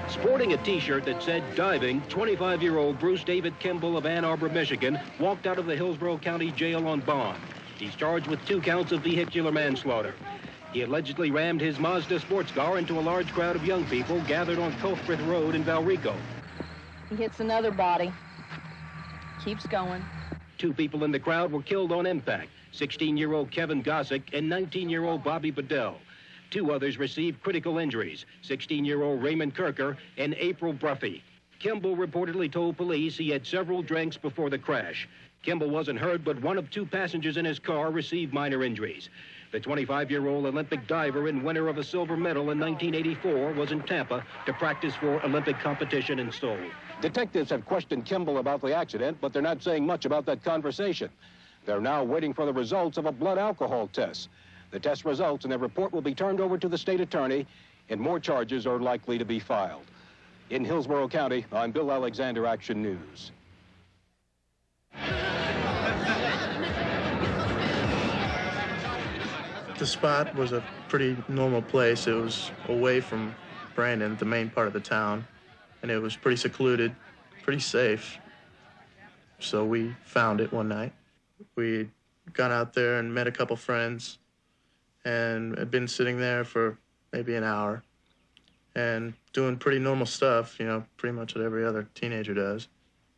Sporting a T-shirt that said diving, 25-year-old Bruce David Kimball of Ann Arbor, Michigan, walked out of the Hillsborough County Jail on bond. He's charged with 2 counts of vehicular manslaughter. He allegedly rammed his Mazda sports car into a large crowd of young people gathered on Colfrith Road in Valrico. He hits another body. Keeps going. 2 people in the crowd were killed on impact, 16-year-old Kevin Gossick and 19-year-old Bobby Bedell. 2 others received critical injuries, 16-year-old Raymond Kirker and April Bruffy. Kimball reportedly told police he had several drinks before the crash. Kimball wasn't hurt, but one of 2 passengers in his car received minor injuries. The 25-year-old Olympic diver and winner of a silver medal in 1984 was in Tampa to practice for Olympic competition in Seoul. Detectives have questioned Kimball about the accident, but they're not saying much about that conversation. They're now waiting for the results of a blood alcohol test. The test results and their report will be turned over to the state attorney, and more charges are likely to be filed. In Hillsborough County, I'm Bill Alexander, Action News. The spot was a pretty normal place. It was away from Brandon, the main part of the town, and it was pretty secluded, pretty safe. So we found it one night. We'd gone out there and met a couple friends and had been sitting there for maybe an hour and doing pretty normal stuff, you know, pretty much what every other teenager does,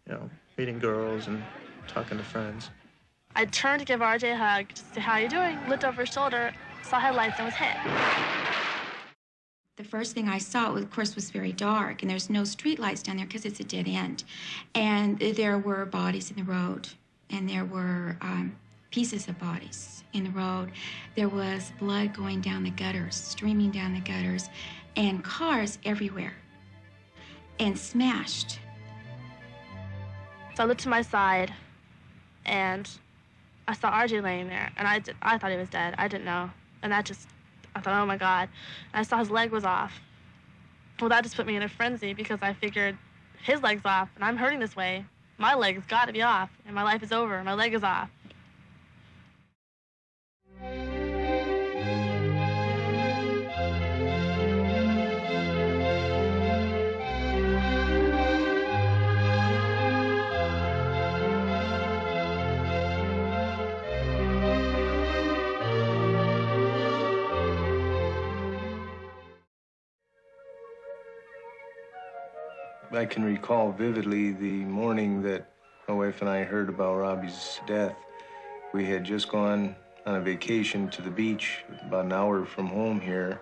you know, meeting girls and talking to friends. I turned to give RJ a hug, just to say, how you doing? Looked over his shoulder, saw headlights, and was hit. The first thing I saw, of course, was very dark, and there's no street lights down there because it's a dead end. And there were bodies in the road, and there were pieces of bodies in the road. There was blood going down the gutters, streaming down the gutters, and cars everywhere, and smashed. So I looked to my side, and I saw RJ laying there, and I thought he was dead. I didn't know. And I thought, oh my God. And I saw his leg was off. Well, that just put me in a frenzy because I figured his leg's off, and I'm hurting this way. My leg's got to be off, and my life is over. My leg is off. I can recall vividly the morning that my wife and I heard about Robbie's death. We had just gone on a vacation to the beach about an hour from home here,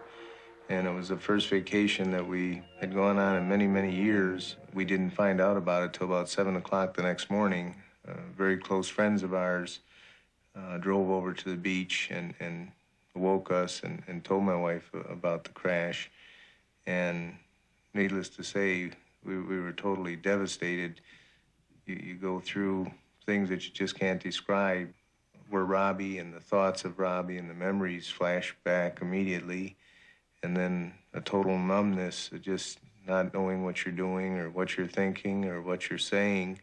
and it was the first vacation that we had gone on in many, many years. We didn't find out about it till about 7 o'clock the next morning. Very close friends of ours drove over to the beach and woke us and told my wife about the crash. And needless to say, we were totally devastated. You go through things that you just can't describe. Where Robbie and the thoughts of Robbie and the memories flash back immediately, and then a total numbness of just not knowing what you're doing or what you're thinking or what you're saying.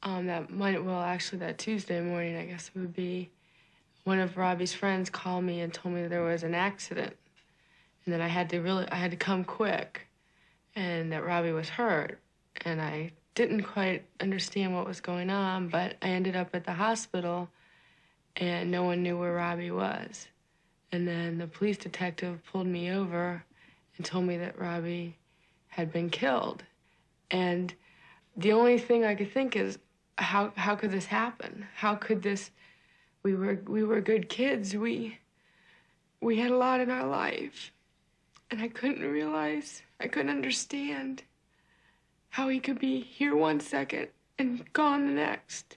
That Tuesday morning, I guess it would be, one of Robbie's friends called me and told me there was an accident, and that I had to come quick, and that Robbie was hurt. And I didn't quite understand what was going on, but I ended up at the hospital, and no one knew where Robbie was. And then the police detective pulled me over and told me that Robbie had been killed. And the only thing I could think is, how could this happen? How could this? We were good kids. We had a lot in our life. And I couldn't understand how he could be here one second and gone the next.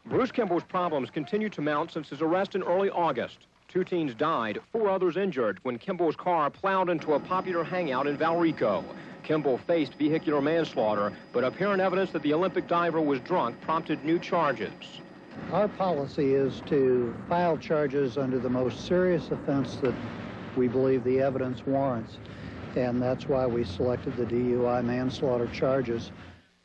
Bruce Kimball's problems continued to mount since his arrest in early August. 2 teens died, 4 others injured when Kimball's car plowed into a popular hangout in Valrico. Kimball faced vehicular manslaughter, but apparent evidence that the Olympic diver was drunk prompted new charges. Our policy is to file charges under the most serious offense that we believe the evidence warrants, and that's why we selected the DUI manslaughter charges.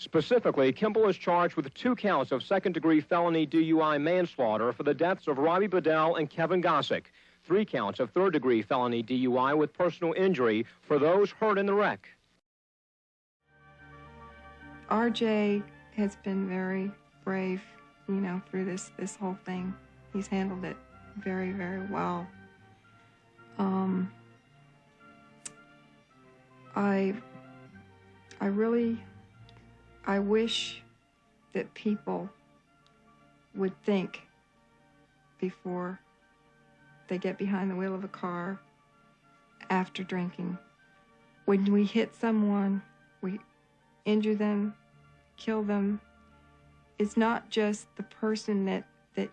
Specifically, Kimball is charged with 2 counts of second-degree felony DUI manslaughter for the deaths of Robbie Bedell and Kevin Gossick. 3 counts of third-degree felony DUI with personal injury for those hurt in the wreck. RJ has been very brave, through this whole thing. He's handled it very, very well. I wish that people would think before they get behind the wheel of a car after drinking. When we hit someone, we injure them, kill them, it's not just the person that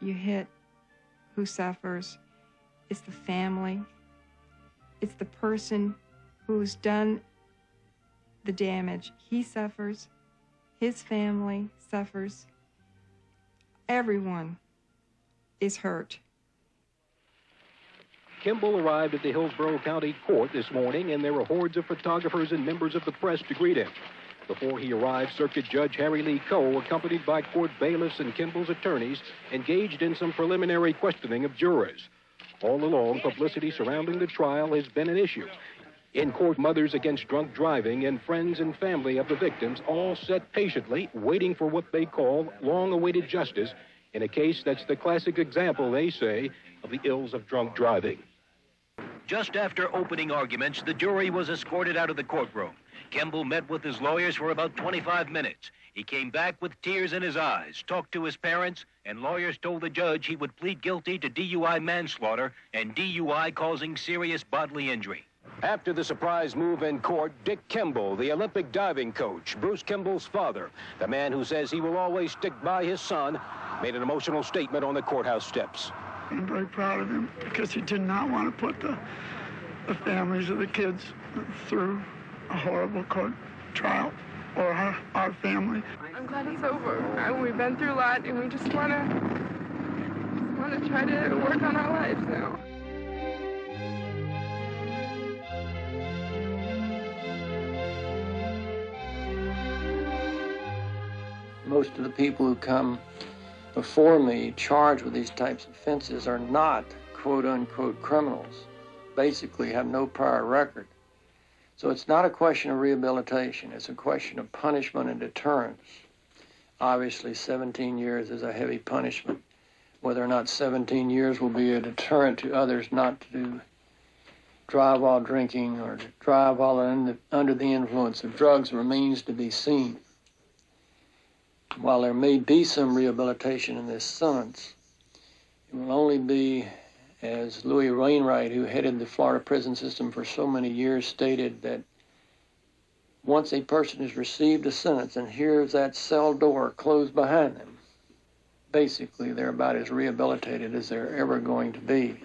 you hit who suffers, it's the family, it's the person who's done the damage. He suffers, his family suffers, everyone is hurt. Kimball arrived at the Hillsborough County Court this morning, and there were hordes of photographers and members of the press to greet him. Before he arrived, Circuit Judge Harry Lee Coe, accompanied by court bailiffs and Kimball's attorneys, engaged in some preliminary questioning of jurors. All along, publicity surrounding the trial has been an issue. In court, mothers against drunk driving and friends and family of the victims all sat patiently, waiting for what they call long-awaited justice in a case that's the classic example, they say, of the ills of drunk driving. Just after opening arguments, the jury was escorted out of the courtroom. Kimball met with his lawyers for about 25 minutes. He came back with tears in his eyes, talked to his parents, and lawyers told the judge he would plead guilty to DUI manslaughter and DUI causing serious bodily injury. After the surprise move in court, Dick Kimball, the Olympic diving coach, Bruce Kimball's father, the man who says he will always stick by his son, made an emotional statement on the courthouse steps. I'm very proud of him because he did not want to put the families of the kids through a horrible court trial, or our family. I'm glad it's over. We've been through a lot, and we just want to try to work on our lives now. Most of the people who come before me charged with these types of offenses are not quote-unquote criminals, basically have no prior record. So it's not a question of rehabilitation, it's a question of punishment and deterrence. Obviously, 17 years is a heavy punishment. Whether or not 17 years will be a deterrent to others not to drive while drinking or to drive while under the influence of drugs remains to be seen. While there may be some rehabilitation in this sentence, it will only be, as Louis Wainwright, who headed the Florida prison system for so many years, stated that once a person has received a sentence and hears that cell door close behind them, basically they're about as rehabilitated as they're ever going to be.